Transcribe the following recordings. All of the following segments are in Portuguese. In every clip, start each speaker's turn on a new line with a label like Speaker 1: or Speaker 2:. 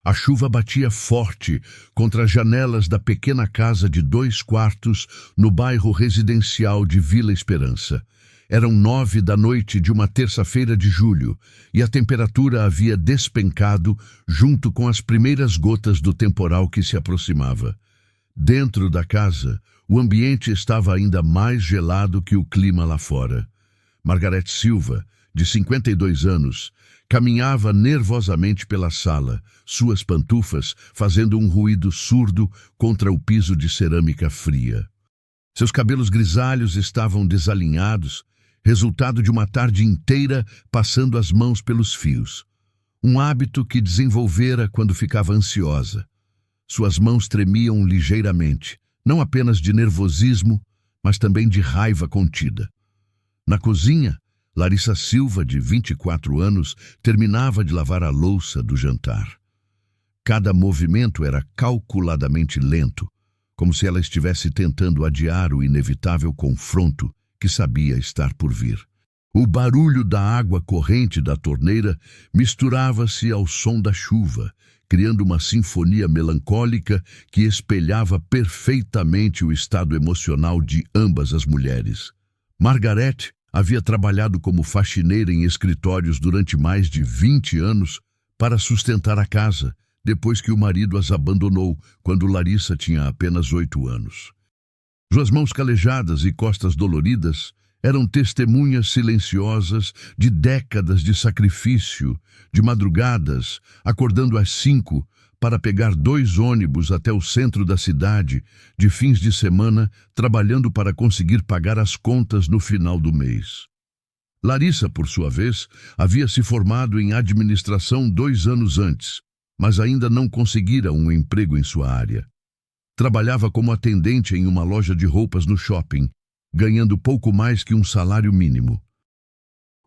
Speaker 1: A chuva batia forte contra as janelas da pequena casa de 2 quartos no bairro residencial de Vila Esperança. Eram 9 da noite de uma terça-feira de julho e a temperatura havia despencado junto com as primeiras gotas do temporal que se aproximava. Dentro da casa, o ambiente estava ainda mais gelado que o clima lá fora. Margarete Silva, de 52 anos, caminhava nervosamente pela sala, suas pantufas fazendo um ruído surdo contra o piso de cerâmica fria. Seus cabelos grisalhos estavam desalinhados, resultado de uma tarde inteira passando as mãos pelos fios. Um hábito que desenvolvera quando ficava ansiosa. Suas mãos tremiam ligeiramente, não apenas de nervosismo, mas também de raiva contida. Na cozinha, Larissa Silva, de 24 anos, terminava de lavar a louça do jantar. Cada movimento era calculadamente lento, como se ela estivesse tentando adiar o inevitável confronto que sabia estar por vir. O barulho da água corrente da torneira misturava-se ao som da chuva, criando uma sinfonia melancólica que espelhava perfeitamente o estado emocional de ambas as mulheres. Margarete havia trabalhado como faxineira em escritórios durante mais de 20 anos para sustentar a casa, depois que o marido as abandonou quando Larissa tinha apenas 8 anos. Suas mãos calejadas e costas doloridas eram testemunhas silenciosas de décadas de sacrifício, de madrugadas, acordando às 5 para pegar 2 ônibus até o centro da cidade, de fins de semana, trabalhando para conseguir pagar as contas no final do mês. Larissa, por sua vez, havia se formado em administração 2 anos antes, mas ainda não conseguira um emprego em sua área. Trabalhava como atendente em uma loja de roupas no shopping, ganhando pouco mais que um salário mínimo.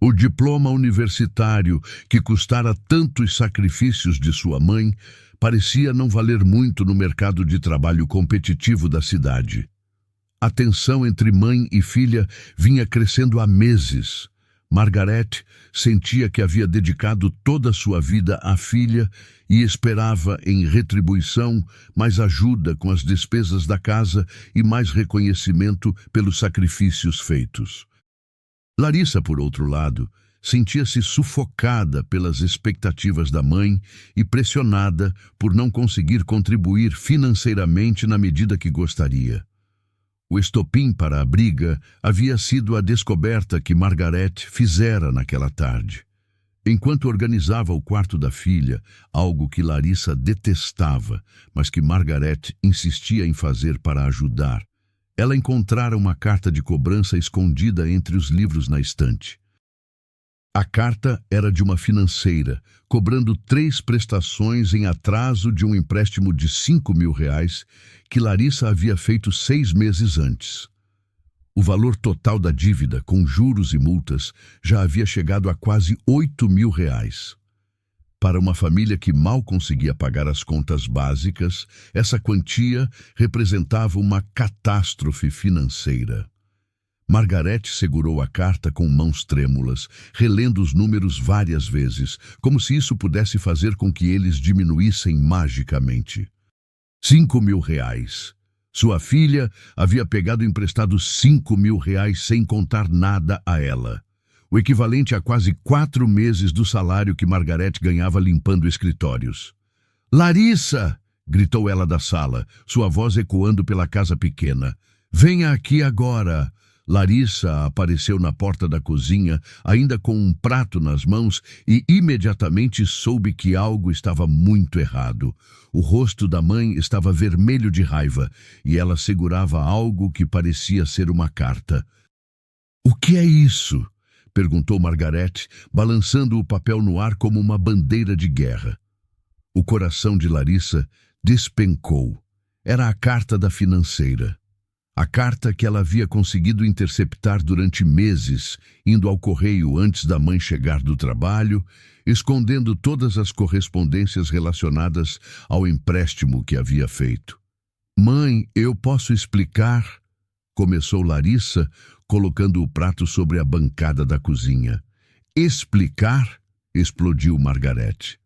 Speaker 1: O diploma universitário, que custara tantos sacrifícios de sua mãe, parecia não valer muito no mercado de trabalho competitivo da cidade. A tensão entre mãe e filha vinha crescendo há meses. Margarete sentia que havia dedicado toda a sua vida à filha e esperava, em retribuição, mais ajuda com as despesas da casa e mais reconhecimento pelos sacrifícios feitos. Larissa, por outro lado, sentia-se sufocada pelas expectativas da mãe e pressionada por não conseguir contribuir financeiramente na medida que gostaria. O estopim para a briga havia sido a descoberta que Margarete fizera naquela tarde. Enquanto organizava o quarto da filha, algo que Larissa detestava, mas que Margarete insistia em fazer para ajudar, ela encontrara uma carta de cobrança escondida entre os livros na estante. A carta era de uma financeira, cobrando 3 prestações em atraso de um empréstimo de R$ 5.000 que Larissa havia feito 6 meses antes. O valor total da dívida, com juros e multas, já havia chegado a quase R$ 8.000. Para uma família que mal conseguia pagar as contas básicas, essa quantia representava uma catástrofe financeira. Margarete segurou a carta com mãos trêmulas, relendo os números várias vezes, como se isso pudesse fazer com que eles diminuíssem magicamente. R$ 5.000. Sua filha havia pegado emprestado R$ 5.000 sem contar nada a ela. O equivalente a quase 4 meses do salário que Margarete ganhava limpando escritórios. "Larissa!" gritou ela da sala, sua voz ecoando pela casa pequena. "Venha aqui agora!" Larissa apareceu na porta da cozinha, ainda com um prato nas mãos, e imediatamente soube que algo estava muito errado. O rosto da mãe estava vermelho de raiva, e ela segurava algo que parecia ser uma carta. "O que é isso?" perguntou Margarete, balançando o papel no ar como uma bandeira de guerra. O coração de Larissa despencou. Era a carta da financeira. A carta que ela havia conseguido interceptar durante meses, indo ao correio antes da mãe chegar do trabalho, escondendo todas as correspondências relacionadas ao empréstimo que havia feito. "Mãe, eu posso explicar?" começou Larissa, colocando o prato sobre a bancada da cozinha. "Explicar?" explodiu Margarete.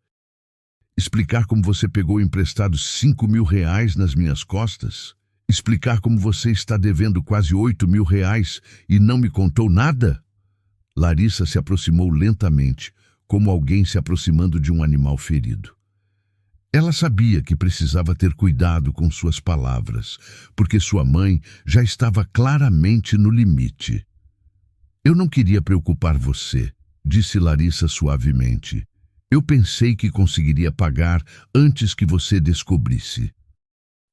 Speaker 1: Explicar como você pegou emprestado 5.000 reais nas minhas costas? Explicar como você está devendo quase 8.000 reais e não me contou nada? Larissa se aproximou lentamente, como alguém se aproximando de um animal ferido. Ela sabia que precisava ter cuidado com suas palavras, porque sua mãe já estava claramente no limite. Eu não queria preocupar você, disse Larissa suavemente. Eu pensei que conseguiria pagar antes que você descobrisse.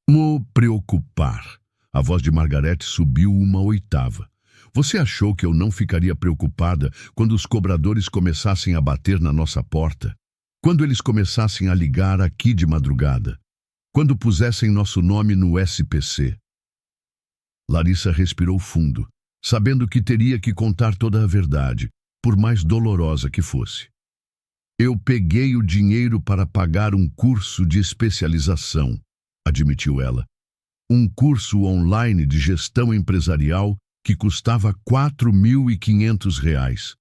Speaker 1: O preocupar. A voz de Margarete subiu uma oitava. Você achou que eu não ficaria preocupada quando os cobradores começassem a bater na nossa porta? Quando eles começassem a ligar aqui de madrugada? Quando pusessem nosso nome no SPC? Larissa respirou fundo, sabendo que teria que contar toda a verdade, por mais dolorosa que fosse. Eu peguei o dinheiro para pagar um curso de especialização, admitiu ela. Um curso online de gestão empresarial que custava R$ 4.500.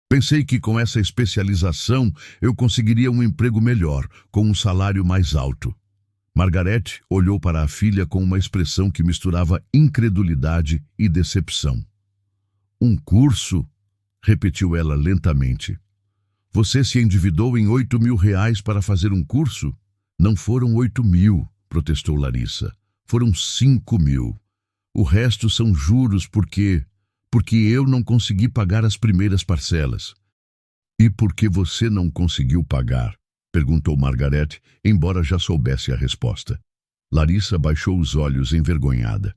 Speaker 1: Pensei que com essa especialização eu conseguiria um emprego melhor, com um salário mais alto. Margarete olhou para a filha com uma expressão que misturava incredulidade e decepção. Um curso? Repetiu ela lentamente. Você se endividou em 8.000 reais para fazer um curso? Não foram 8.000, protestou Larissa. Foram 5.000. O resto são juros porque eu não consegui pagar as primeiras parcelas. E por que você não conseguiu pagar? Perguntou Margarete, embora já soubesse a resposta. Larissa baixou os olhos envergonhada.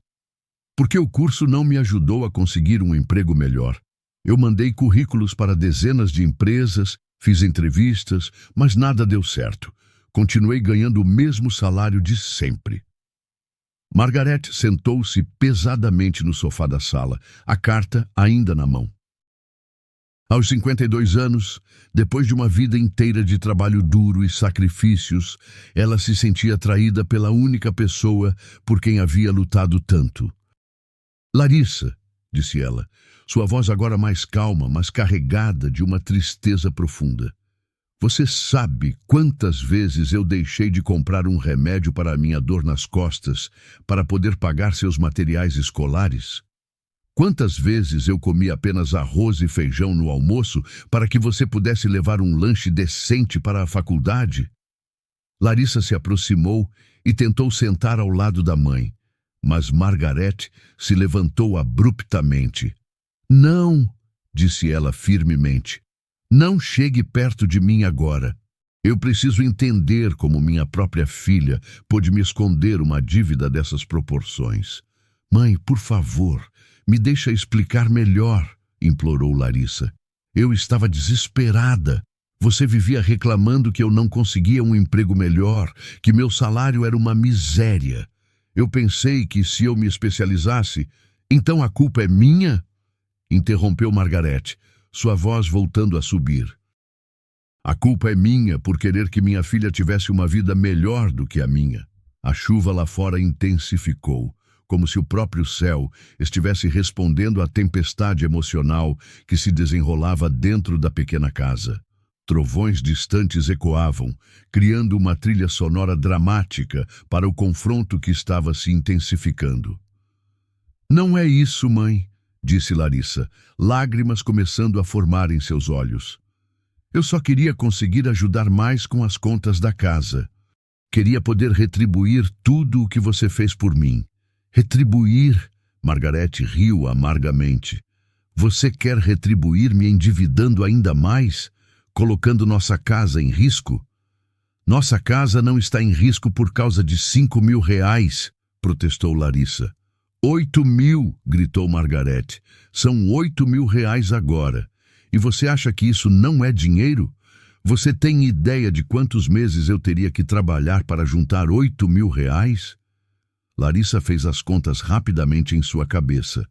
Speaker 1: Porque o curso não me ajudou a conseguir um emprego melhor. Eu mandei currículos para dezenas de empresas, fiz entrevistas, mas nada deu certo. Continuei ganhando o mesmo salário de sempre. Margarete sentou-se pesadamente no sofá da sala, a carta ainda na mão. Aos 52 anos, depois de uma vida inteira de trabalho duro e sacrifícios, ela se sentia atraída pela única pessoa por quem havia lutado tanto. Larissa, disse ela, sua voz agora mais calma, mas carregada de uma tristeza profunda. Você sabe quantas vezes eu deixei de comprar um remédio para a minha dor nas costas para poder pagar seus materiais escolares? Quantas vezes eu comi apenas arroz e feijão no almoço para que você pudesse levar um lanche decente para a faculdade? Larissa se aproximou e tentou sentar ao lado da mãe, mas Margarete se levantou abruptamente. Não, disse ela firmemente. Não chegue perto de mim agora. Eu preciso entender como minha própria filha pôde me esconder uma dívida dessas proporções. Mãe, por favor, me deixa explicar melhor, implorou Larissa. Eu estava desesperada. Você vivia reclamando que eu não conseguia um emprego melhor, que meu salário era uma miséria. Eu pensei que se eu me especializasse, então a culpa é minha? Interrompeu Margarete, sua voz voltando a subir. A culpa é minha por querer que minha filha tivesse uma vida melhor do que a minha. A chuva lá fora intensificou, como se o próprio céu estivesse respondendo à tempestade emocional que se desenrolava dentro da pequena casa. Trovões distantes ecoavam, criando uma trilha sonora dramática para o confronto que estava se intensificando. Não é isso, mãe, disse Larissa, lágrimas começando a formar em seus olhos. Eu só queria conseguir ajudar mais com as contas da casa. Queria poder retribuir tudo o que você fez por mim. Retribuir? Margarete riu amargamente. Você quer retribuir me endividando ainda mais, colocando nossa casa em risco? Nossa casa não está em risco por causa de 5.000 reais, protestou Larissa. 8.000, gritou Margarete. São 8.000 reais agora. E você acha que isso não é dinheiro? Você tem ideia de quantos meses eu teria que trabalhar para juntar 8.000 reais? Larissa fez as contas rapidamente em sua cabeça.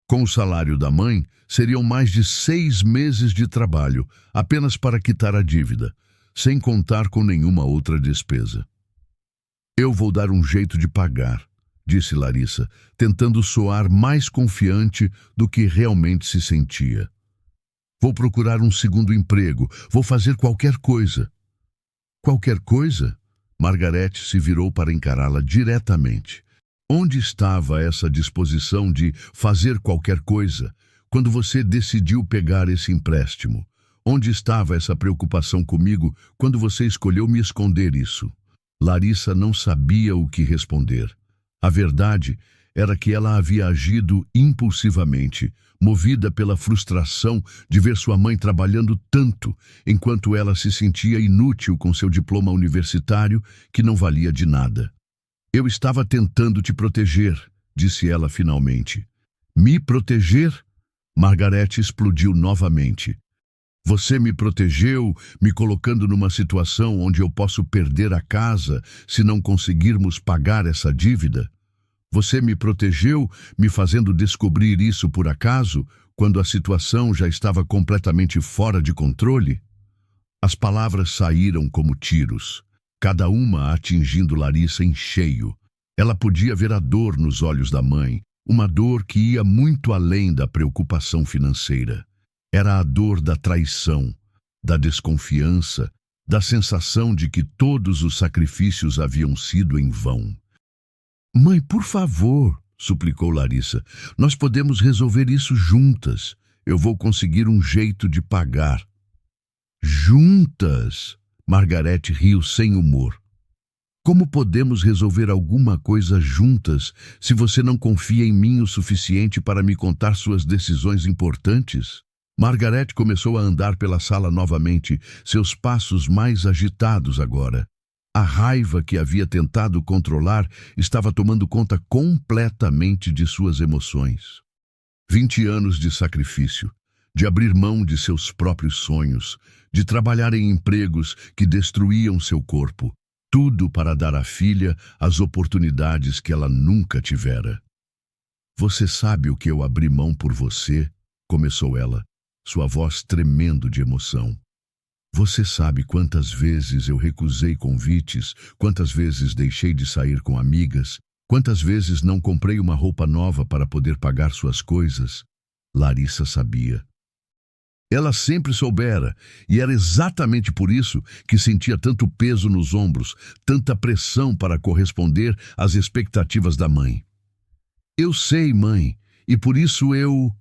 Speaker 1: Com o salário da mãe, seriam mais de 6 meses de trabalho, apenas para quitar a dívida, sem contar com nenhuma outra despesa. Eu vou dar um jeito de pagar, disse Larissa, tentando soar mais confiante do que realmente se sentia. Vou procurar um segundo emprego, vou fazer qualquer coisa. Qualquer coisa? Margarete se virou para encará-la diretamente. Onde estava essa disposição de fazer qualquer coisa quando você decidiu pegar esse empréstimo? Onde estava essa preocupação comigo quando você escolheu me esconder isso? Larissa não sabia o que responder. A verdade era que ela havia agido impulsivamente, movida pela frustração de ver sua mãe trabalhando tanto, enquanto ela se sentia inútil com seu diploma universitário que não valia de nada. Eu estava tentando te proteger, disse ela finalmente. Me proteger? Margarete explodiu novamente. Você me protegeu, me colocando numa situação onde eu posso perder a casa se não conseguirmos pagar essa dívida? Você me protegeu, me fazendo descobrir isso por acaso, quando a situação já estava completamente fora de controle? As palavras saíram como tiros, cada uma atingindo Larissa em cheio. Ela podia ver a dor nos olhos da mãe, uma dor que ia muito além da preocupação financeira. Era a dor da traição, da desconfiança, da sensação de que todos os sacrifícios haviam sido em vão. Mãe, por favor, suplicou Larissa, nós podemos resolver isso juntas. Eu vou conseguir um jeito de pagar. Juntas? Margarete riu sem humor. Como podemos resolver alguma coisa juntas se você não confia em mim o suficiente para me contar suas decisões importantes? Margarete começou a andar pela sala novamente, seus passos mais agitados agora. A raiva que havia tentado controlar estava tomando conta completamente de suas emoções. 20 anos de sacrifício, de abrir mão de seus próprios sonhos, de trabalhar em empregos que destruíam seu corpo, tudo para dar à filha as oportunidades que ela nunca tivera. Você sabe o que eu abri mão por você? Começou ela, sua voz tremendo de emoção. Você sabe quantas vezes eu recusei convites, quantas vezes deixei de sair com amigas, quantas vezes não comprei uma roupa nova para poder pagar suas coisas? Larissa sabia. Ela sempre soubera, e era exatamente por isso que sentia tanto peso nos ombros, tanta pressão para corresponder às expectativas da mãe. Eu sei, mãe, e por isso eu...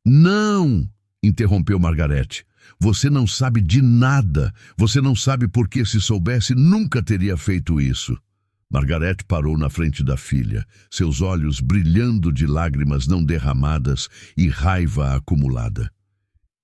Speaker 1: Não! Interrompeu Margarete. Você não sabe de nada. Você não sabe porque, se soubesse, nunca teria feito isso. Margarete parou na frente da filha, seus olhos brilhando de lágrimas não derramadas e raiva acumulada.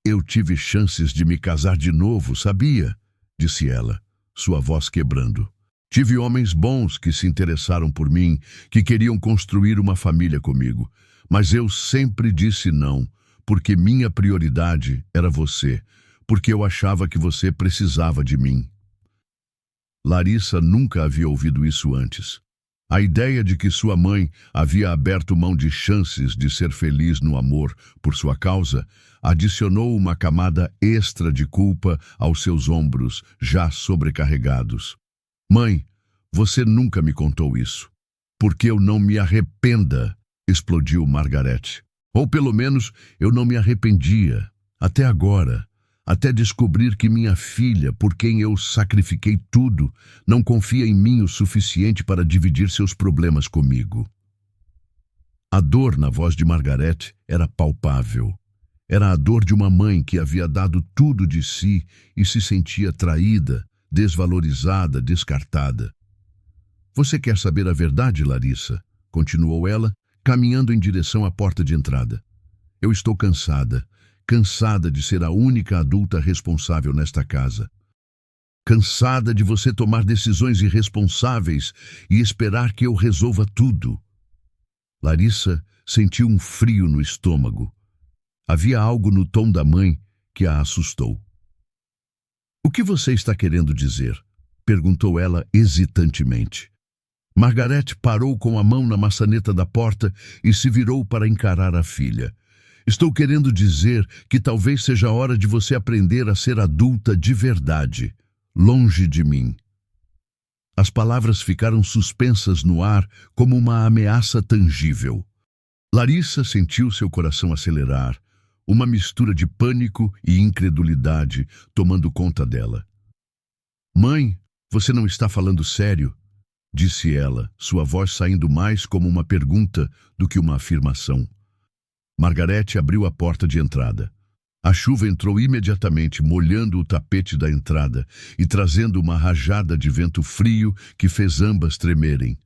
Speaker 1: Eu tive chances de me casar de novo, sabia? Disse ela, sua voz quebrando. Tive homens bons que se interessaram por mim, que queriam construir uma família comigo. Mas eu sempre disse não, porque minha prioridade era você, porque eu achava que você precisava de mim. Larissa nunca havia ouvido isso antes. A ideia de que sua mãe havia aberto mão de chances de ser feliz no amor por sua causa adicionou uma camada extra de culpa aos seus ombros, já sobrecarregados. Mãe, você nunca me contou isso. Porque eu não me arrependa, explodiu Margarete. Ou pelo menos eu não me arrependia, até agora. Até descobrir que minha filha, por quem eu sacrifiquei tudo, não confia em mim o suficiente para dividir seus problemas comigo. A dor na voz de Margarete era palpável. Era a dor de uma mãe que havia dado tudo de si e se sentia traída, desvalorizada, descartada. Você quer saber a verdade, Larissa? Continuou ela, caminhando em direção à porta de entrada. Eu estou cansada. Cansada de ser a única adulta responsável nesta casa. Cansada de você tomar decisões irresponsáveis e esperar que eu resolva tudo. Larissa sentiu um frio no estômago. Havia algo no tom da mãe que a assustou. O que você está querendo dizer? Perguntou ela hesitantemente. Margarete parou com a mão na maçaneta da porta e se virou para encarar a filha. Estou querendo dizer que talvez seja a hora de você aprender a ser adulta de verdade, longe de mim. As palavras ficaram suspensas no ar como uma ameaça tangível. Larissa sentiu seu coração acelerar, uma mistura de pânico e incredulidade tomando conta dela. Mãe, Você não está falando sério? Disse ela, sua voz saindo mais como uma pergunta do que uma afirmação. Margarete abriu a porta de entrada. A chuva entrou imediatamente, molhando o tapete da entrada e trazendo uma rajada de vento frio que fez ambas tremerem.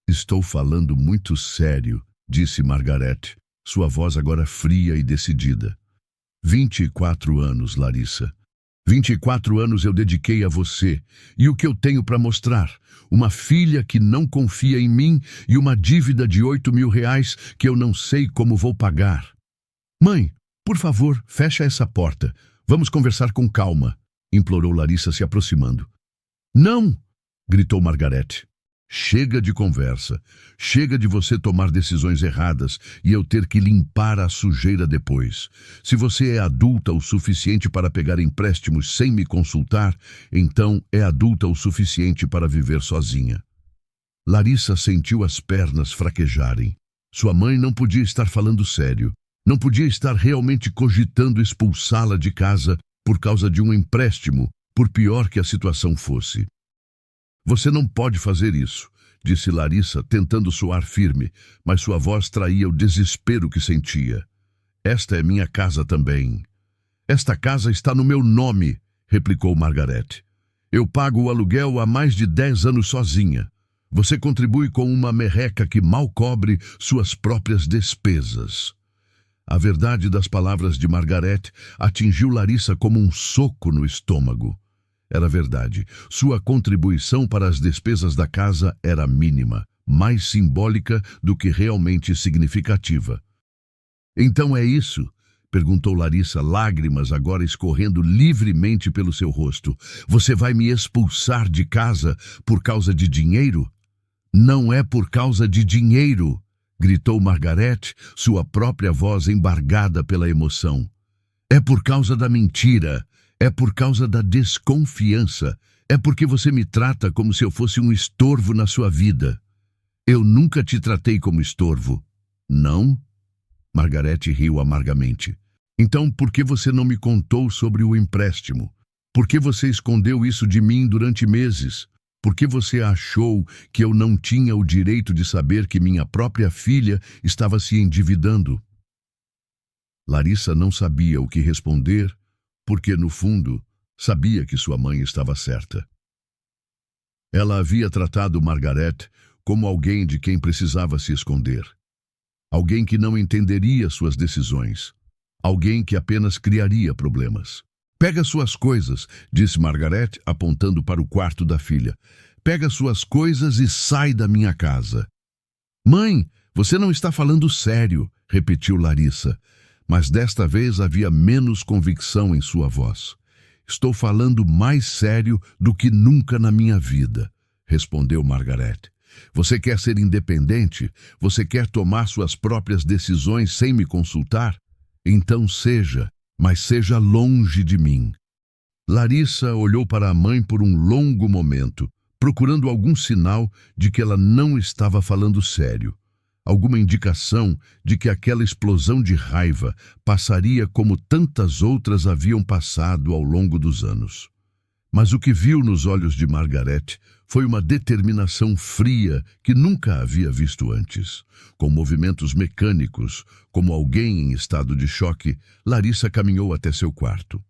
Speaker 1: Estou falando muito sério, disse Margarete, sua voz agora fria e decidida. 24 anos, Larissa. 24 anos eu dediquei a você, e o que eu tenho para mostrar? Uma filha que não confia em mim e uma dívida de R$ 8.000 que eu não sei como vou pagar. Mãe, por favor, fecha essa porta. Vamos conversar com calma, implorou Larissa se aproximando. Não! Gritou Margarete. Chega de conversa. Chega de você tomar decisões erradas e eu ter que limpar a sujeira depois. Se você é adulta o suficiente para pegar empréstimos sem me consultar, então é adulta o suficiente para viver sozinha. Larissa sentiu as pernas fraquejarem. Sua mãe não podia estar falando sério. Não podia estar realmente cogitando expulsá-la de casa por causa de um empréstimo, por pior que a situação fosse. Você não pode fazer isso, disse Larissa, tentando soar firme, mas sua voz traía o desespero que sentia. Esta é minha casa também. Esta casa está no meu nome, replicou Margarete. Eu pago o aluguel há mais de 10 anos sozinha. Você contribui com uma merreca que mal cobre suas próprias despesas. A verdade das palavras de Margarete atingiu Larissa como um soco no estômago. Era verdade. Sua contribuição para as despesas da casa era mínima, mais simbólica do que realmente significativa. Então é isso? Perguntou Larissa, lágrimas agora escorrendo livremente pelo seu rosto. Você vai me expulsar de casa por causa de dinheiro? Não é por causa de dinheiro, gritou Margarete, sua própria voz embargada pela emoção. É por causa da mentira. É por causa da desconfiança. É porque você me trata como se eu fosse um estorvo na sua vida. Eu nunca te tratei como estorvo. Não? Margarete riu amargamente. Então por que você não me contou sobre o empréstimo? Por que você escondeu isso de mim durante meses? Por que você achou que eu não tinha o direito de saber que minha própria filha estava se endividando? Larissa não sabia o que responder, porque, no fundo, sabia que sua mãe estava certa. Ela havia tratado Margarete como alguém de quem precisava se esconder. Alguém que não entenderia suas decisões. Alguém que apenas criaria problemas. Pega suas coisas, disse Margarete, apontando para o quarto da filha. Pega suas coisas e sai da minha casa. Mãe, você não está falando sério, repetiu Larissa. Mas desta vez havia menos convicção em sua voz. Estou falando mais sério do que nunca na minha vida, respondeu Margarete. Você quer ser independente? Você quer tomar suas próprias decisões sem me consultar? Então seja, mas seja longe de mim. Larissa olhou para a mãe por um longo momento, procurando algum sinal de que ela não estava falando sério. Alguma indicação de que aquela explosão de raiva passaria como tantas outras haviam passado ao longo dos anos. Mas o que viu nos olhos de Margarete foi uma determinação fria que nunca havia visto antes. Com movimentos mecânicos, como alguém em estado de choque, Larissa caminhou até seu quarto.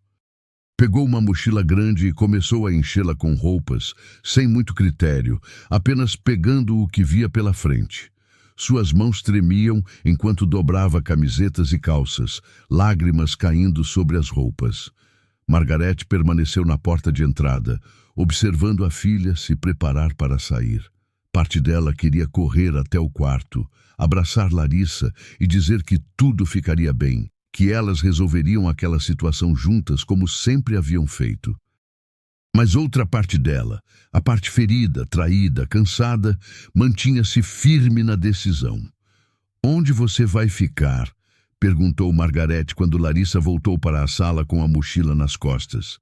Speaker 1: Pegou uma mochila grande e começou a enchê-la com roupas, sem muito critério, apenas pegando o que via pela frente. Suas mãos tremiam enquanto dobrava camisetas e calças, lágrimas caindo sobre as roupas. Margarete permaneceu na porta de entrada, observando a filha se preparar para sair. Parte dela queria correr até o quarto, abraçar Larissa e dizer que tudo ficaria bem, que elas resolveriam aquela situação juntas como sempre haviam feito. Mas outra parte dela, a parte ferida, traída, cansada, mantinha-se firme na decisão. Onde você vai ficar? Perguntou Margarete quando Larissa voltou para a sala com a mochila nas costas.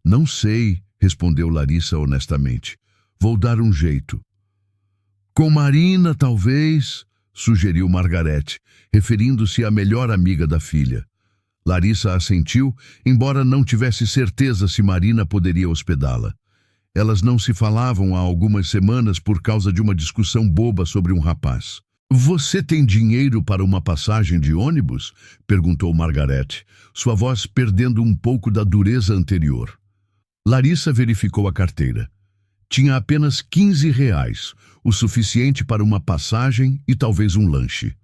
Speaker 1: Não sei, respondeu Larissa honestamente. Vou dar um jeito. Com Marina, talvez, sugeriu Margarete, referindo-se à melhor amiga da filha. Larissa assentiu, embora não tivesse certeza se Marina poderia hospedá-la. Elas não se falavam há algumas semanas por causa de uma discussão boba sobre um rapaz. Você tem dinheiro para uma passagem de ônibus? Perguntou Margarete, sua voz perdendo um pouco da dureza anterior. Larissa verificou a carteira. Tinha apenas R$ 15, o suficiente para uma passagem e talvez um lanche.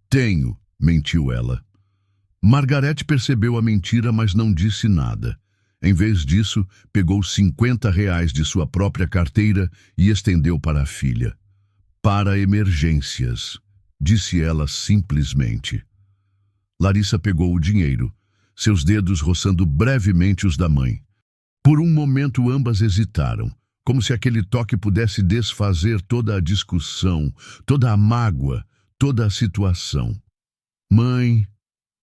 Speaker 1: Tenho, mentiu ela. Margarete percebeu a mentira, mas não disse nada. Em vez disso, pegou R$ 50 de sua própria carteira e estendeu para a filha. Para emergências, disse ela simplesmente. Larissa pegou o dinheiro, seus dedos roçando brevemente os da mãe. Por um momento ambas hesitaram, como se aquele toque pudesse desfazer toda a discussão, toda a mágoa, toda a situação. Mãe,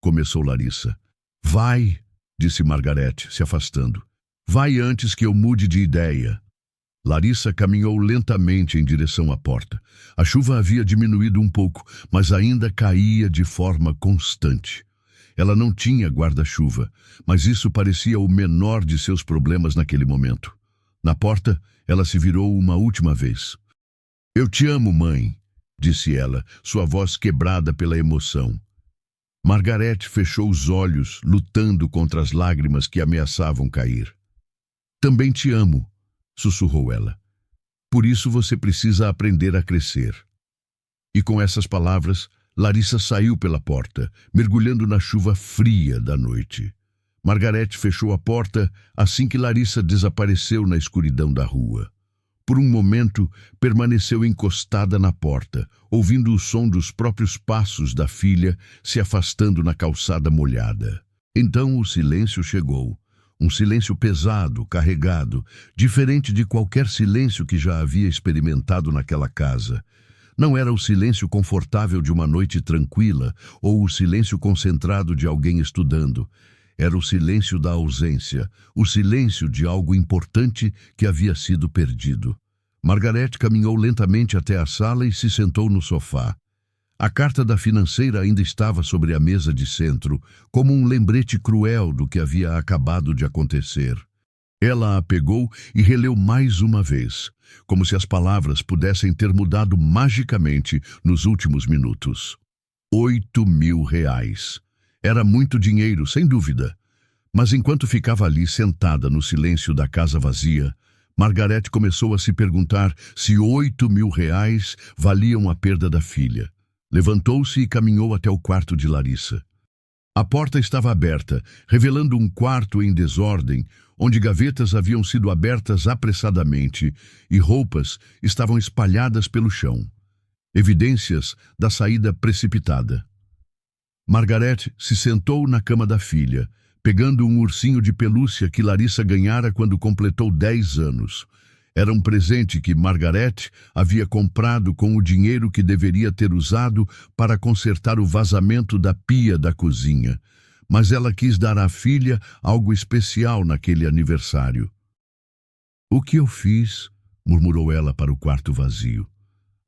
Speaker 1: começou Larissa. Vai, disse Margarete, se afastando. Vai antes que eu mude de ideia. Larissa caminhou lentamente em direção à porta. A chuva havia diminuído um pouco, mas ainda caía de forma constante. Ela não tinha guarda-chuva, mas isso parecia o menor de seus problemas naquele momento. Na porta, ela se virou uma última vez. Eu te amo, mãe, disse ela, sua voz quebrada pela emoção. Margarete fechou os olhos, lutando contra as lágrimas que ameaçavam cair. Também te amo, sussurrou ela. Por isso você precisa aprender a crescer. E com essas palavras, Larissa saiu pela porta, mergulhando na chuva fria da noite. Margarete fechou a porta assim que Larissa desapareceu na escuridão da rua. Por um momento, permaneceu encostada na porta, ouvindo o som dos próprios passos da filha se afastando na calçada molhada. Então o silêncio chegou. Um silêncio pesado, carregado, diferente de qualquer silêncio que já havia experimentado naquela casa. Não era o silêncio confortável de uma noite tranquila ou o silêncio concentrado de alguém estudando. Era o silêncio da ausência, o silêncio de algo importante que havia sido perdido. Margarete caminhou lentamente até a sala e se sentou no sofá. A carta da financeira ainda estava sobre a mesa de centro, como um lembrete cruel do que havia acabado de acontecer. Ela a pegou e releu mais uma vez, como se as palavras pudessem ter mudado magicamente nos últimos minutos. R$ 8.000. Era muito dinheiro, sem dúvida. Mas enquanto ficava ali sentada no silêncio da casa vazia, Margarete começou a se perguntar se R$ 8.000 valiam a perda da filha. Levantou-se e caminhou até o quarto de Larissa. A porta estava aberta, revelando um quarto em desordem, onde gavetas haviam sido abertas apressadamente e roupas estavam espalhadas pelo chão. Evidências da saída precipitada. Margarete se sentou na cama da filha, pegando um ursinho de pelúcia que Larissa ganhara quando completou 10 anos. Era um presente que Margarete havia comprado com o dinheiro que deveria ter usado para consertar o vazamento da pia da cozinha. Mas ela quis dar à filha algo especial naquele aniversário. O que eu fiz? Murmurou ela para o quarto vazio.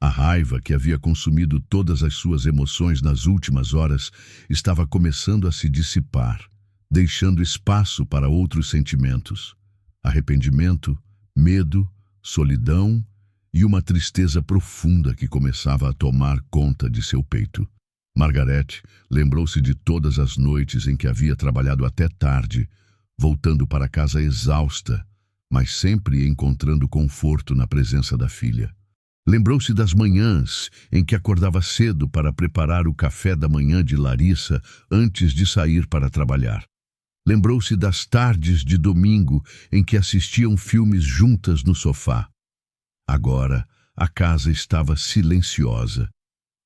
Speaker 1: A raiva que havia consumido todas as suas emoções nas últimas horas estava começando a se dissipar, deixando espaço para outros sentimentos. Arrependimento, medo, solidão e uma tristeza profunda que começava a tomar conta de seu peito. Margarete lembrou-se de todas as noites em que havia trabalhado até tarde, voltando para casa exausta, mas sempre encontrando conforto na presença da filha. Lembrou-se das manhãs em que acordava cedo para preparar o café da manhã de Larissa antes de sair para trabalhar. Lembrou-se das tardes de domingo em que assistiam filmes juntas no sofá. Agora, a casa estava silenciosa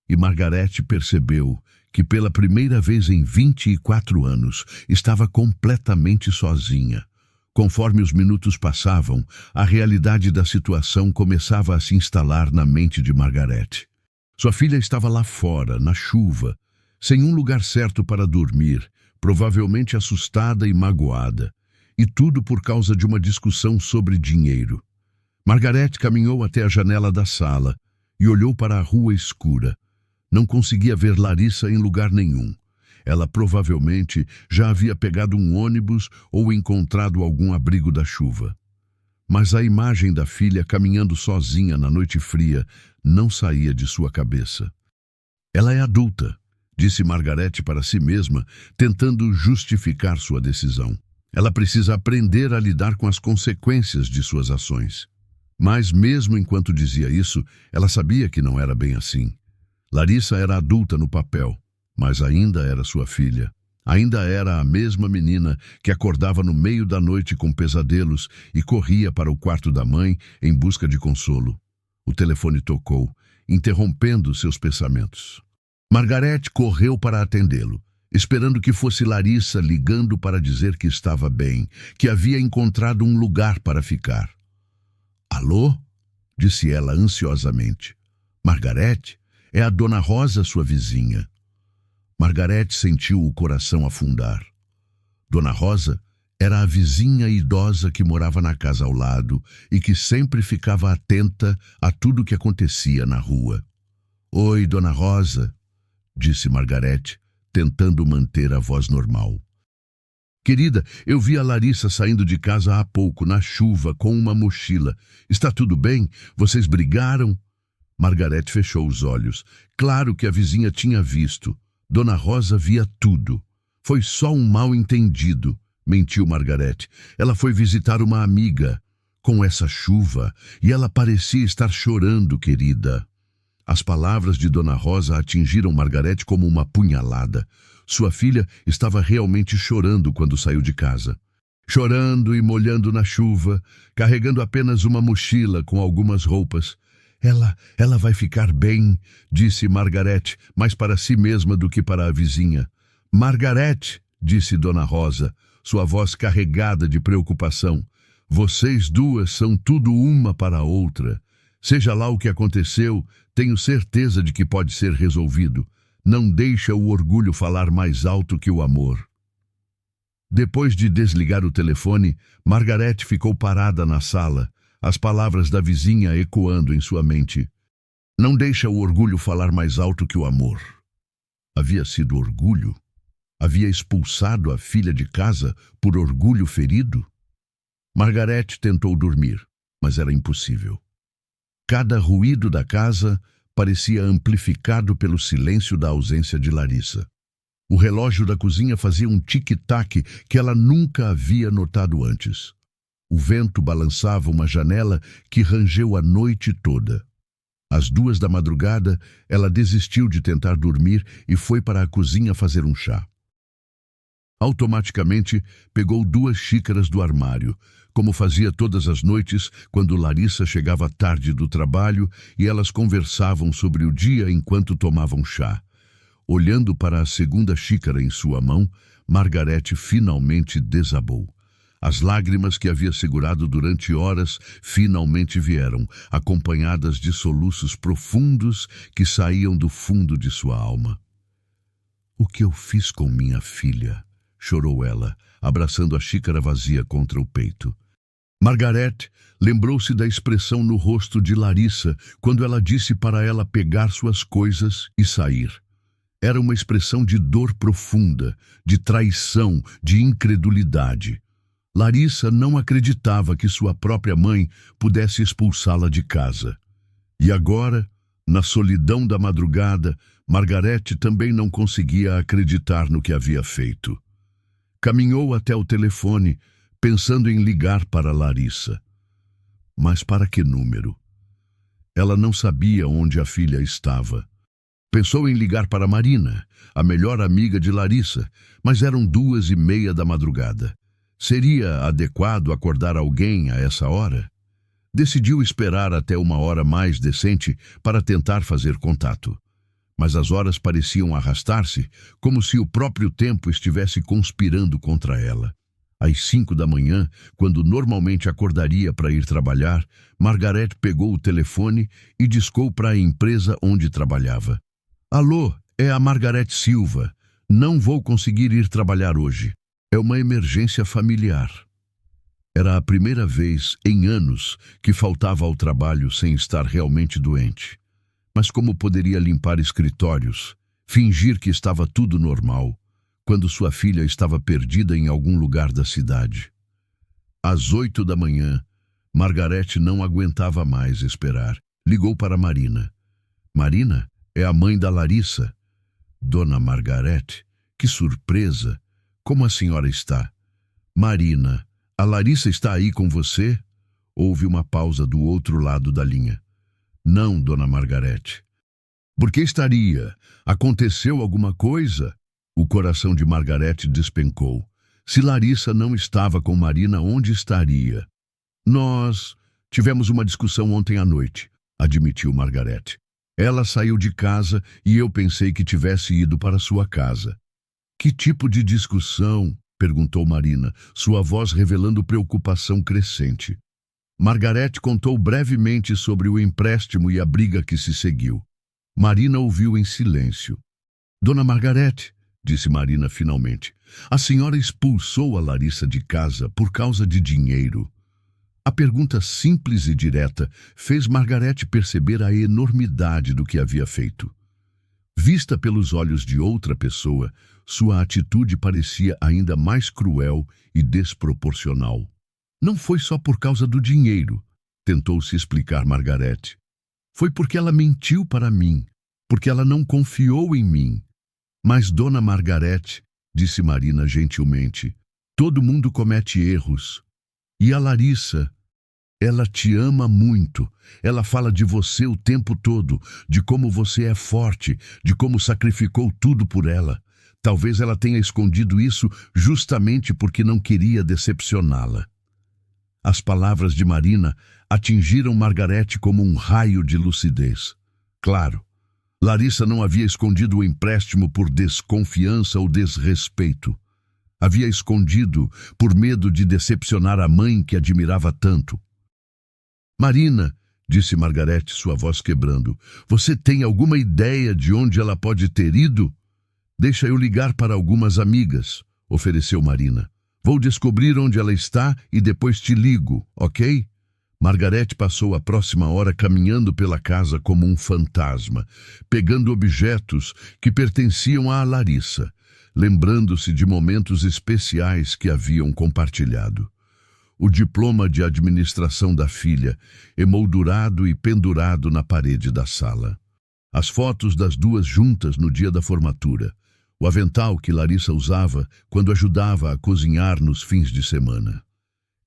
Speaker 1: e Margarete percebeu que pela primeira vez em 24 anos estava completamente sozinha. Conforme os minutos passavam, a realidade da situação começava a se instalar na mente de Margarete. Sua filha estava lá fora, na chuva, sem um lugar certo para dormir, provavelmente assustada e magoada, e tudo por causa de uma discussão sobre dinheiro. Margarete caminhou até a janela da sala e olhou para a rua escura. Não conseguia ver Larissa em lugar nenhum. Ela provavelmente já havia pegado um ônibus ou encontrado algum abrigo da chuva. Mas a imagem da filha caminhando sozinha na noite fria não saía de sua cabeça. Ela é adulta, disse Margarete para si mesma, tentando justificar sua decisão. Ela precisa aprender a lidar com as consequências de suas ações. Mas mesmo enquanto dizia isso, ela sabia que não era bem assim. Larissa era adulta no papel, mas ainda era sua filha. Ainda era a mesma menina que acordava no meio da noite com pesadelos e corria para o quarto da mãe em busca de consolo. O telefone tocou, interrompendo seus pensamentos. Margarete correu para atendê-lo, esperando que fosse Larissa ligando para dizer que estava bem, que havia encontrado um lugar para ficar. "Alô?", disse ela ansiosamente. "Margarete, é a Dona Rosa, sua vizinha." Margarete sentiu o coração afundar. Dona Rosa era a vizinha idosa que morava na casa ao lado e que sempre ficava atenta a tudo o que acontecia na rua. "Oi, Dona Rosa", disse Margarete, tentando manter a voz normal. "Querida, eu vi a Larissa saindo de casa há pouco, na chuva, com uma mochila. Está tudo bem? Vocês brigaram?" Margarete fechou os olhos. Claro que a vizinha tinha visto. Dona Rosa via tudo. "Foi só um mal-entendido", mentiu Margarete. "Ela foi visitar uma amiga com essa chuva e ela parecia estar chorando, querida." As palavras de Dona Rosa atingiram Margarete como uma punhalada. Sua filha estava realmente chorando quando saiu de casa. Chorando e molhando na chuva, carregando apenas uma mochila com algumas roupas. Ela vai ficar bem", disse Margarete, mais para si mesma do que para a vizinha. "Margarete", disse Dona Rosa, sua voz carregada de preocupação. "Vocês duas são tudo uma para a outra. Seja lá o que aconteceu, tenho certeza de que pode ser resolvido. Não deixa o orgulho falar mais alto que o amor." Depois de desligar o telefone, Margarete ficou parada na sala, as palavras da vizinha ecoando em sua mente. Não deixa o orgulho falar mais alto que o amor. Havia sido orgulho? Havia expulsado a filha de casa por orgulho ferido? Margarete tentou dormir, mas era impossível. Cada ruído da casa parecia amplificado pelo silêncio da ausência de Larissa. O relógio da cozinha fazia um tic-tac que ela nunca havia notado antes. O vento balançava uma janela que rangeu a noite toda. Às 2 da madrugada, ela desistiu de tentar dormir e foi para a cozinha fazer um chá. Automaticamente, pegou 2 xícaras do armário, como fazia todas as noites quando Larissa chegava tarde do trabalho e elas conversavam sobre o dia enquanto tomavam chá. Olhando para a 2ª xícara em sua mão, Margarete finalmente desabou. As lágrimas que havia segurado durante horas finalmente vieram, acompanhadas de soluços profundos que saíam do fundo de sua alma. "O que eu fiz com minha filha?", chorou ela, abraçando a xícara vazia contra o peito. Margarete lembrou-se da expressão no rosto de Larissa quando ela disse para ela pegar suas coisas e sair. Era uma expressão de dor profunda, de traição, de incredulidade. Larissa não acreditava que sua própria mãe pudesse expulsá-la de casa. E agora, na solidão da madrugada, Margarete também não conseguia acreditar no que havia feito. Caminhou até o telefone, pensando em ligar para Larissa. Mas para que número? Ela não sabia onde a filha estava. Pensou em ligar para Marina, a melhor amiga de Larissa, mas eram 2:30 da madrugada. Seria adequado acordar alguém a essa hora? Decidiu esperar até uma hora mais decente para tentar fazer contato. Mas as horas pareciam arrastar-se, como se o próprio tempo estivesse conspirando contra ela. Às 5 da manhã, quando normalmente acordaria para ir trabalhar, Margarete pegou o telefone e discou para a empresa onde trabalhava. "Alô, é a Margarete Silva. Não vou conseguir ir trabalhar hoje. É uma emergência familiar." Era a primeira vez em anos que faltava ao trabalho sem estar realmente doente. Mas como poderia limpar escritórios, fingir que estava tudo normal, quando sua filha estava perdida em algum lugar da cidade? Às 8 da manhã, Margarete não aguentava mais esperar. Ligou para Marina. Marina é a mãe da Larissa. Dona Margarete, que surpresa! Como a senhora está? Marina, a Larissa está aí com você? Houve uma pausa do outro lado da linha. Não, Dona Margarete. Por que estaria? Aconteceu alguma coisa? O coração de Margarete despencou. Se Larissa não estava com Marina, onde estaria? Nós tivemos uma discussão ontem à noite, admitiu Margarete. Ela saiu de casa e eu pensei que tivesse ido para sua casa. Que tipo de discussão? Perguntou Marina, sua voz revelando preocupação crescente. Margarete contou brevemente sobre o empréstimo e a briga que se seguiu. Marina ouviu em silêncio. Dona Margarete, disse Marina finalmente, a senhora expulsou a Larissa de casa por causa de dinheiro. A pergunta simples e direta fez Margarete perceber a enormidade do que havia feito. Vista pelos olhos de outra pessoa, sua atitude parecia ainda mais cruel e desproporcional. Não foi só por causa do dinheiro, tentou se explicar Margarete. Foi porque ela mentiu para mim, porque ela não confiou em mim. Mas, Dona Margarete, disse Marina gentilmente, todo mundo comete erros. E a Larissa, ela te ama muito. Ela fala de você o tempo todo, de como você é forte, de como sacrificou tudo por ela. Talvez ela tenha escondido isso justamente porque não queria decepcioná-la. As palavras de Marina atingiram Margarete como um raio de lucidez. Claro, Larissa não havia escondido o empréstimo por desconfiança ou desrespeito. Havia escondido por medo de decepcionar a mãe que admirava tanto. Marina, disse Margarete, sua voz quebrando, você tem alguma ideia de onde ela pode ter ido? Deixa eu ligar para algumas amigas, ofereceu Marina. Vou descobrir onde ela está e depois te ligo, ok? Margarete passou a próxima hora caminhando pela casa como um fantasma, pegando objetos que pertenciam à Larissa, lembrando-se de momentos especiais que haviam compartilhado. O diploma de administração da filha, emoldurado e pendurado na parede da sala. As fotos das duas juntas no dia da formatura. O avental que Larissa usava quando ajudava a cozinhar nos fins de semana.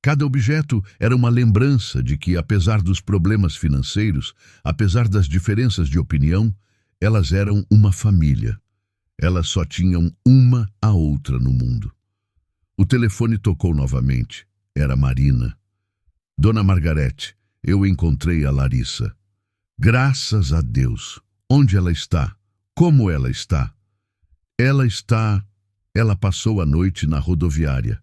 Speaker 1: Cada objeto era uma lembrança de que, apesar dos problemas financeiros, apesar das diferenças de opinião, elas eram uma família. Elas só tinham uma a outra no mundo. O telefone tocou novamente. Era Marina. Dona Margarete, eu encontrei a Larissa. Graças a Deus. Onde ela está? Como ela está? Ela passou a noite na rodoviária.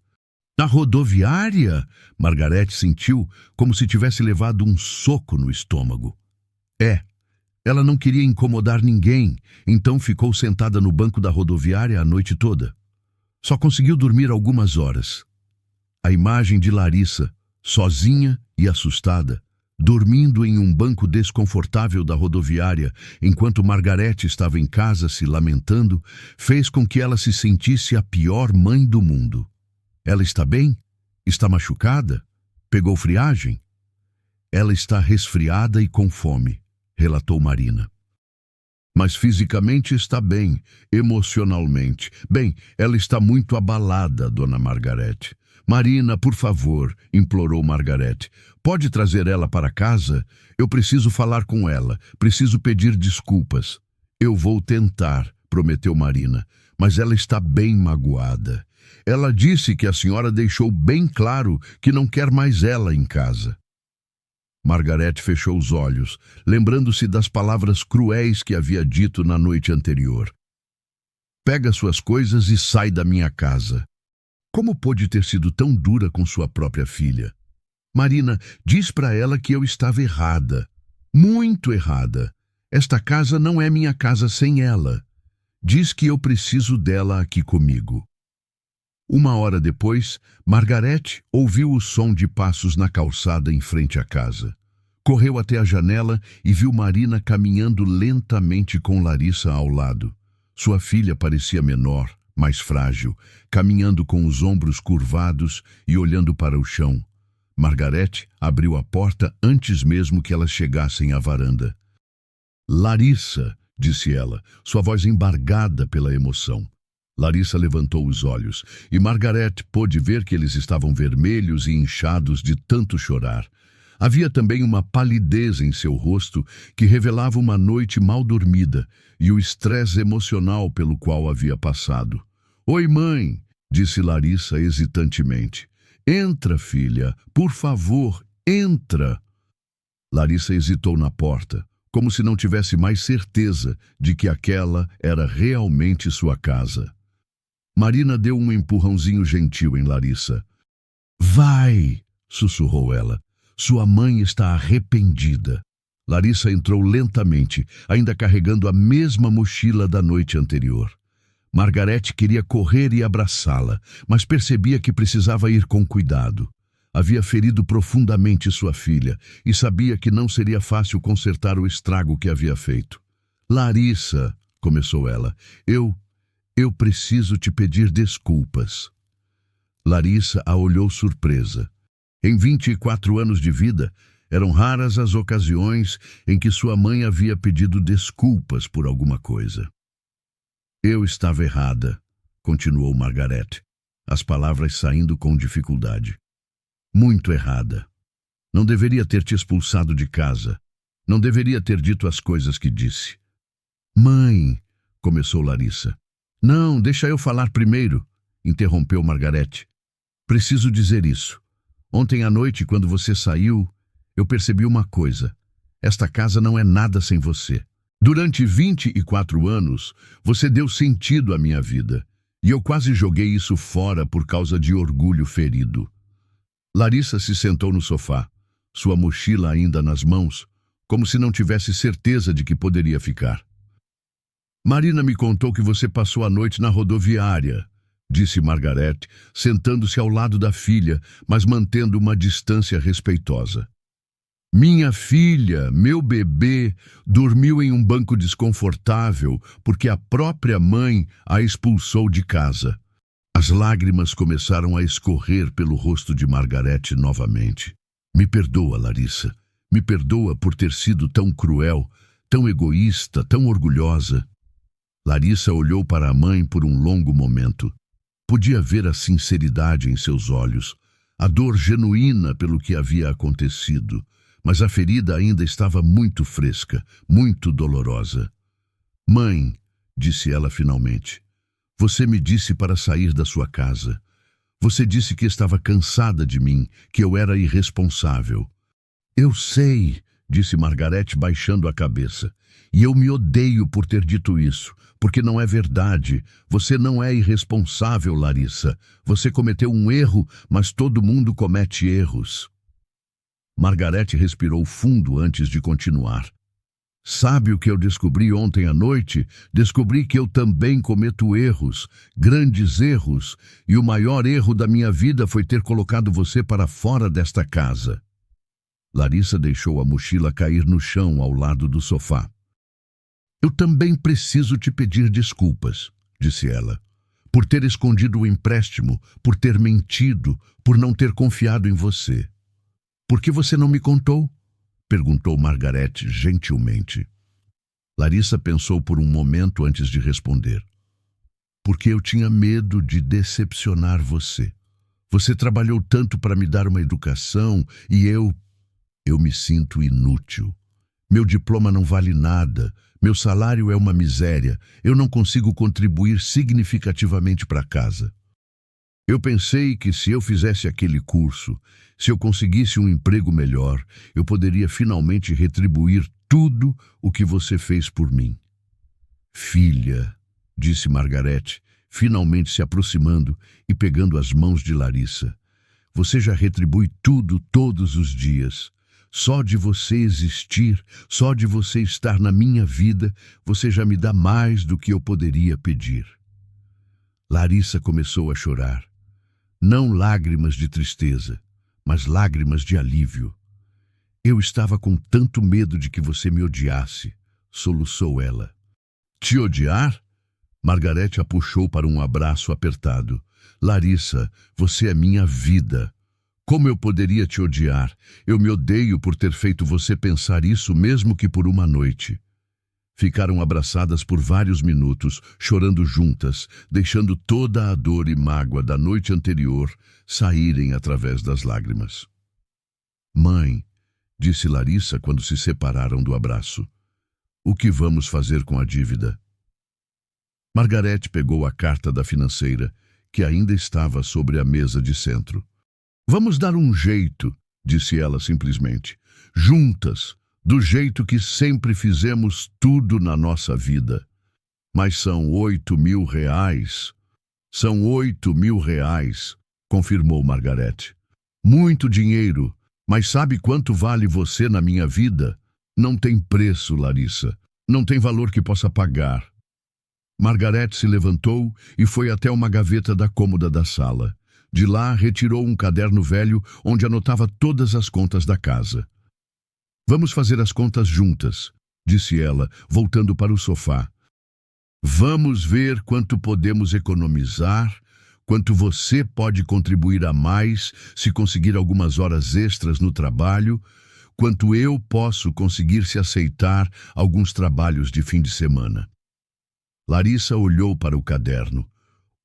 Speaker 1: Na rodoviária? Margarete sentiu como se tivesse levado um soco no estômago. Ela não queria incomodar ninguém, então ficou sentada no banco da rodoviária a noite toda. Só conseguiu dormir algumas horas. A imagem de Larissa, sozinha e assustada, dormindo em um banco desconfortável da rodoviária, enquanto Margarete estava em casa se lamentando, fez com que ela se sentisse a pior mãe do mundo. Ela está bem? Está machucada? Pegou friagem? Ela está resfriada e com fome, relatou Marina. Mas fisicamente está bem, emocionalmente. Bem, ela está muito abalada, Dona Margarete. Marina, por favor, implorou Margarete. Pode trazer ela para casa? Eu preciso falar com ela, preciso pedir desculpas. Eu vou tentar, prometeu Marina, mas ela está bem magoada. Ela disse que a senhora deixou bem claro que não quer mais ela em casa. Margarete fechou os olhos, lembrando-se das palavras cruéis que havia dito na noite anterior. Pega suas coisas e sai da minha casa. Como pôde ter sido tão dura com sua própria filha? Marina, diz para ela que eu estava errada. Muito errada. Esta casa não é minha casa sem ela. Diz que eu preciso dela aqui comigo. Uma hora depois, Margarete ouviu o som de passos na calçada em frente à casa. Correu até a janela e viu Marina caminhando lentamente com Larissa ao lado. Sua filha parecia menor, mais frágil, caminhando com os ombros curvados e olhando para o chão. Margarete abriu a porta antes mesmo que elas chegassem à varanda. Larissa, disse ela, sua voz embargada pela emoção. Larissa levantou os olhos e Margarete pôde ver que eles estavam vermelhos e inchados de tanto chorar. Havia também uma palidez em seu rosto que revelava uma noite mal dormida e o estresse emocional pelo qual havia passado. Oi, mãe, disse Larissa hesitantemente. Entra, filha, por favor, entra. Larissa hesitou na porta, como se não tivesse mais certeza de que aquela era realmente sua casa. Marina deu um empurrãozinho gentil em Larissa. Vai, sussurrou ela. Sua mãe está arrependida. Larissa entrou lentamente, ainda carregando a mesma mochila da noite anterior. Margarete queria correr e abraçá-la, mas percebia que precisava ir com cuidado. Havia ferido profundamente sua filha e sabia que não seria fácil consertar o estrago que havia feito. Larissa, começou ela, eu preciso te pedir desculpas. Larissa a olhou surpresa. Em 24 anos de vida, eram raras as ocasiões em que sua mãe havia pedido desculpas por alguma coisa. Eu estava errada, continuou Margarete, as palavras saindo com dificuldade. Muito errada. Não deveria ter te expulsado de casa. Não deveria ter dito as coisas que disse. Mãe, começou Larissa. Não, deixa eu falar primeiro, interrompeu Margarete. Preciso dizer isso. Ontem à noite, quando você saiu, eu percebi uma coisa. Esta casa não é nada sem você. Durante 24 anos, você deu sentido à minha vida, e eu quase joguei isso fora por causa de orgulho ferido. Larissa se sentou no sofá, sua mochila ainda nas mãos, como se não tivesse certeza de que poderia ficar. Marina me contou que você passou a noite na rodoviária, disse Margarete, sentando-se ao lado da filha, mas mantendo uma distância respeitosa. Minha filha, meu bebê, dormiu em um banco desconfortável porque a própria mãe a expulsou de casa. As lágrimas começaram a escorrer pelo rosto de Margarete novamente. Me perdoa, Larissa. Me perdoa por ter sido tão cruel, tão egoísta, tão orgulhosa. Larissa olhou para a mãe por um longo momento. Podia ver a sinceridade em seus olhos, a dor genuína pelo que havia acontecido, mas a ferida ainda estava muito fresca, muito dolorosa. Mãe, disse ela finalmente, você me disse para sair da sua casa. Você disse que estava cansada de mim, que eu era irresponsável. Eu sei, disse Margarete baixando a cabeça, e eu me odeio por ter dito isso, porque não é verdade. Você não é irresponsável, Larissa. Você cometeu um erro, mas todo mundo comete erros. Margarete respirou fundo antes de continuar. Sabe o que eu descobri ontem à noite? Descobri que eu também cometo erros, grandes erros, e o maior erro da minha vida foi ter colocado você para fora desta casa. Larissa deixou a mochila cair no chão ao lado do sofá. Eu também preciso te pedir desculpas, disse ela, por ter escondido o empréstimo, por ter mentido, por não ter confiado em você. Por que você não me contou? Perguntou Margarete gentilmente. Larissa pensou por um momento antes de responder. Porque eu tinha medo de decepcionar você. Você trabalhou tanto para me dar uma educação e eu me sinto inútil. Meu diploma não vale nada, meu salário é uma miséria, eu não consigo contribuir significativamente para casa. Eu pensei que se eu fizesse aquele curso, se eu conseguisse um emprego melhor, eu poderia finalmente retribuir tudo o que você fez por mim. Filha, disse Margarete, finalmente se aproximando e pegando as mãos de Larissa, você já retribui tudo todos os dias. Só de você existir, só de você estar na minha vida, você já me dá mais do que eu poderia pedir. Larissa começou a chorar. Não lágrimas de tristeza, mas lágrimas de alívio. Eu estava com tanto medo de que você me odiasse, soluçou ela. Te odiar? Margarete a puxou para um abraço apertado. Larissa, você é minha vida. Como eu poderia te odiar? Eu me odeio por ter feito você pensar isso, mesmo que por uma noite. Ficaram abraçadas por vários minutos, chorando juntas, deixando toda a dor e mágoa da noite anterior saírem através das lágrimas. Mãe, disse Larissa quando se separaram do abraço, o que vamos fazer com a dívida? Margarete pegou a carta da financeira, que ainda estava sobre a mesa de centro. Vamos dar um jeito, disse ela simplesmente. Juntas, do jeito que sempre fizemos tudo na nossa vida. Mas são 8.000 reais. São 8.000 reais, confirmou Margarete. Muito dinheiro, mas sabe quanto vale você na minha vida? Não tem preço, Larissa. Não tem valor que possa pagar. Margarete se levantou e foi até uma gaveta da cômoda da sala. De lá, retirou um caderno velho onde anotava todas as contas da casa. Vamos fazer as contas juntas, disse ela, voltando para o sofá. Vamos ver quanto podemos economizar, quanto você pode contribuir a mais se conseguir algumas horas extras no trabalho, quanto eu posso conseguir se aceitar alguns trabalhos de fim de semana. Larissa olhou para o caderno,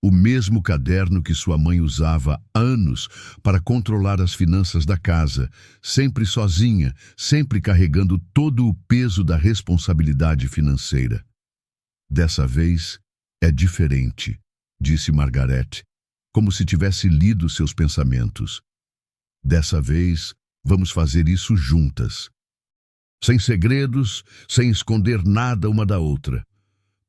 Speaker 1: o mesmo caderno que sua mãe usava há anos para controlar as finanças da casa, sempre sozinha, sempre carregando todo o peso da responsabilidade financeira. Dessa vez é diferente, disse Margarete, como se tivesse lido seus pensamentos. Dessa vez, vamos fazer isso juntas. Sem segredos, sem esconder nada uma da outra.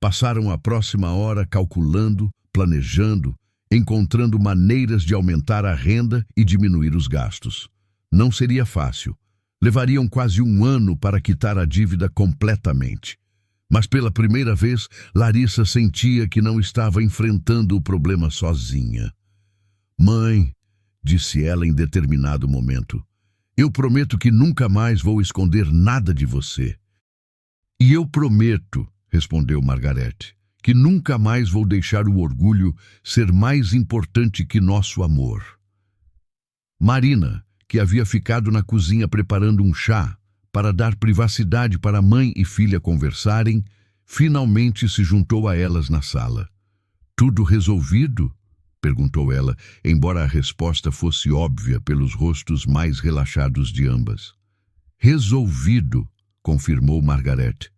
Speaker 1: Passaram a próxima hora calculando, planejando, encontrando maneiras de aumentar a renda e diminuir os gastos. Não seria fácil. Levariam quase um ano para quitar a dívida completamente. Mas pela primeira vez, Larissa sentia que não estava enfrentando o problema sozinha. Mãe, disse ela em determinado momento, eu prometo que nunca mais vou esconder nada de você. E eu prometo, respondeu Margarete, que nunca mais vou deixar o orgulho ser mais importante que nosso amor. Marina, que havia ficado na cozinha preparando um chá para dar privacidade para mãe e filha conversarem, finalmente se juntou a elas na sala. Tudo resolvido? Perguntou ela, embora a resposta fosse óbvia pelos rostos mais relaxados de ambas. Resolvido, confirmou Margarete.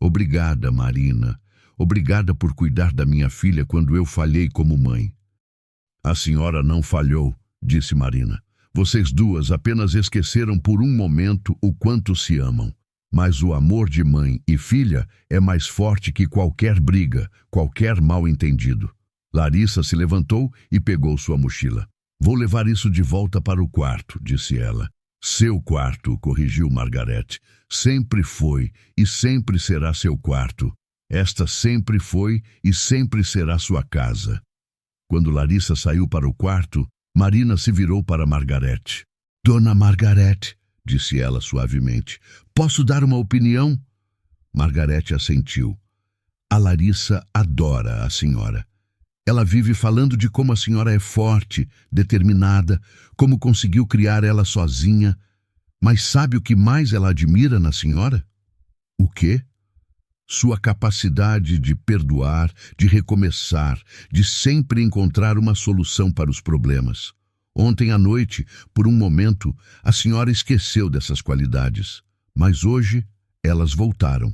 Speaker 1: Obrigada, Marina. Obrigada por cuidar da minha filha quando eu falhei como mãe. A senhora não falhou, disse Marina. Vocês duas apenas esqueceram por um momento o quanto se amam. Mas o amor de mãe e filha é mais forte que qualquer briga, qualquer mal-entendido. Larissa se levantou e pegou sua mochila. Vou levar isso de volta para o quarto, disse ela. Seu quarto, corrigiu Margarete. Sempre foi e sempre será seu quarto. Esta sempre foi e sempre será sua casa. Quando Larissa saiu para o quarto, Marina se virou para Margarete. Dona Margarete, disse ela suavemente, posso dar uma opinião? Margarete assentiu. A Larissa adora a senhora. Ela vive falando de como a senhora é forte, determinada, como conseguiu criar ela sozinha. Mas sabe o que mais ela admira na senhora? O quê? Sua capacidade de perdoar, de recomeçar, de sempre encontrar uma solução para os problemas. Ontem à noite, por um momento, a senhora esqueceu dessas qualidades. Mas hoje, elas voltaram.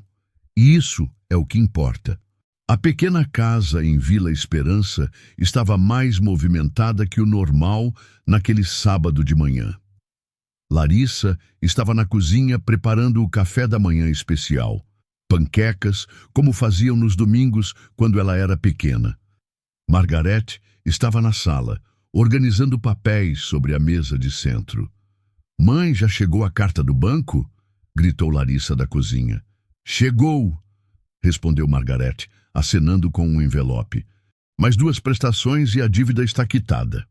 Speaker 1: E isso é o que importa. A pequena casa em Vila Esperança estava mais movimentada que o normal naquele sábado de manhã. Larissa estava na cozinha preparando o café da manhã especial. Panquecas, como faziam nos domingos quando ela era pequena. Margarete estava na sala, organizando papéis sobre a mesa de centro. Mãe, já chegou a carta do banco? Gritou Larissa da cozinha. Chegou, respondeu Margarete, acenando com um envelope. Mais 2 prestações e a dívida está quitada.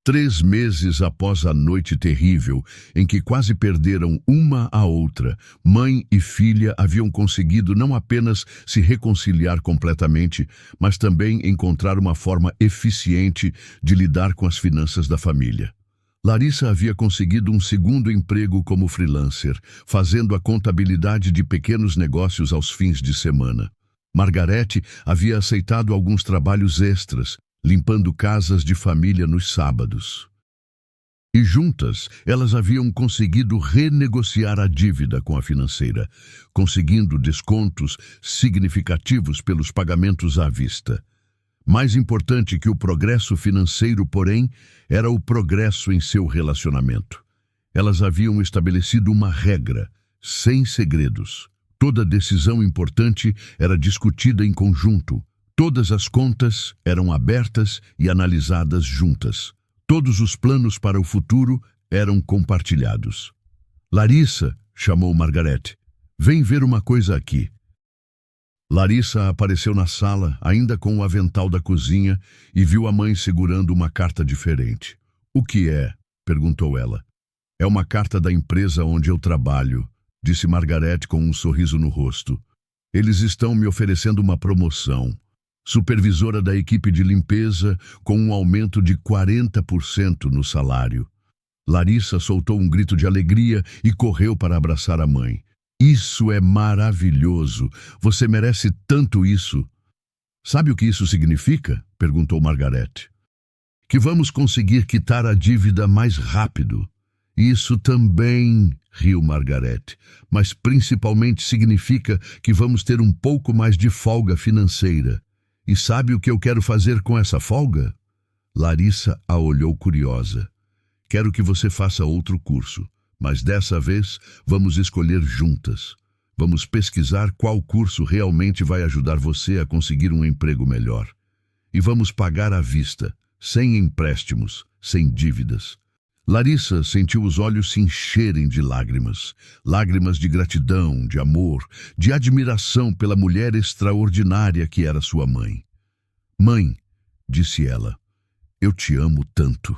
Speaker 1: 3 meses após a noite terrível, em que quase perderam uma à outra, mãe e filha haviam conseguido não apenas se reconciliar completamente, mas também encontrar uma forma eficiente de lidar com as finanças da família. Larissa havia conseguido um segundo emprego como freelancer, fazendo a contabilidade de pequenos negócios aos fins de semana. Margarete havia aceitado alguns trabalhos extras, limpando casas de família nos sábados. E juntas, elas haviam conseguido renegociar a dívida com a financeira, conseguindo descontos significativos pelos pagamentos à vista. Mais importante que o progresso financeiro, porém, era o progresso em seu relacionamento. Elas haviam estabelecido uma regra, sem segredos. Toda decisão importante era discutida em conjunto. Todas as contas eram abertas e analisadas juntas. Todos os planos para o futuro eram compartilhados. Larissa, chamou Margarete, vem ver uma coisa aqui. Larissa apareceu na sala, ainda com o avental da cozinha, e viu a mãe segurando uma carta diferente. O que é? Perguntou ela. É uma carta da empresa onde eu trabalho, disse Margarete com um sorriso no rosto. Eles estão me oferecendo uma promoção. Supervisora da equipe de limpeza, com um aumento de 40% no salário. Larissa soltou um grito de alegria e correu para abraçar a mãe. Isso é maravilhoso! Você merece tanto isso! Sabe o que isso significa? Perguntou Margarete. Que vamos conseguir quitar a dívida mais rápido. Isso também, riu Margarete, mas principalmente significa que vamos ter um pouco mais de folga financeira. E sabe o que eu quero fazer com essa folga? Larissa a olhou curiosa. Quero que você faça outro curso, mas dessa vez vamos escolher juntas. Vamos pesquisar qual curso realmente vai ajudar você a conseguir um emprego melhor. E vamos pagar à vista, sem empréstimos, sem dívidas. Larissa sentiu os olhos se encherem de lágrimas. Lágrimas de gratidão, de amor, de admiração pela mulher extraordinária que era sua mãe. Mãe, disse ela, eu te amo tanto.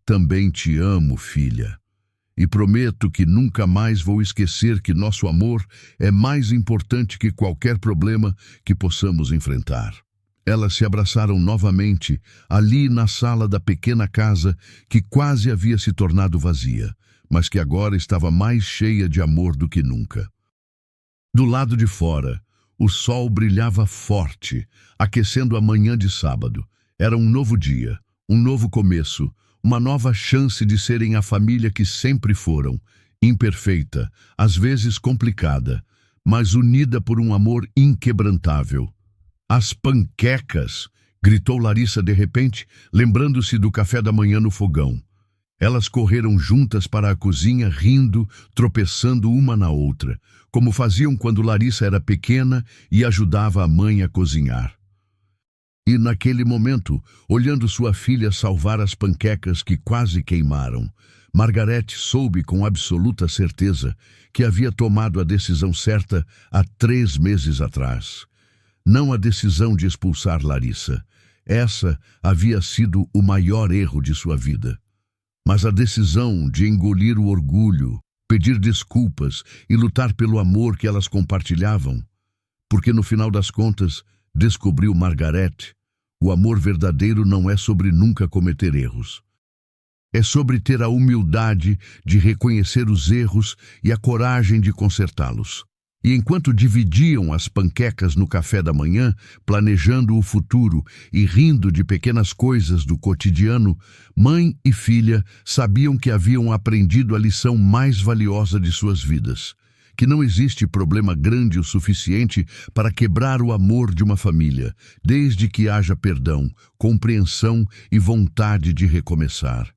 Speaker 1: Também te amo, filha. E prometo que nunca mais vou esquecer que nosso amor é mais importante que qualquer problema que possamos enfrentar. Elas se abraçaram novamente, ali na sala da pequena casa que quase havia se tornado vazia, mas que agora estava mais cheia de amor do que nunca. Do lado de fora, o sol brilhava forte, aquecendo a manhã de sábado. Era um novo dia, um novo começo, uma nova chance de serem a família que sempre foram, imperfeita, às vezes complicada, mas unida por um amor inquebrantável. As panquecas! Gritou Larissa de repente, lembrando-se do café da manhã no fogão. Elas correram juntas para a cozinha, rindo, tropeçando uma na outra, como faziam quando Larissa era pequena e ajudava a mãe a cozinhar. E naquele momento, olhando sua filha salvar as panquecas que quase queimaram, Margarete soube com absoluta certeza que havia tomado a decisão certa há 3 meses atrás. Não a decisão de expulsar Larissa. Essa havia sido o maior erro de sua vida. Mas a decisão de engolir o orgulho, pedir desculpas e lutar pelo amor que elas compartilhavam. Porque no final das contas, descobriu Margarete, o amor verdadeiro não é sobre nunca cometer erros. É sobre ter a humildade de reconhecer os erros e a coragem de consertá-los. E enquanto dividiam as panquecas no café da manhã, planejando o futuro e rindo de pequenas coisas do cotidiano, mãe e filha sabiam que haviam aprendido a lição mais valiosa de suas vidas, que não existe problema grande o suficiente para quebrar o amor de uma família, desde que haja perdão, compreensão e vontade de recomeçar.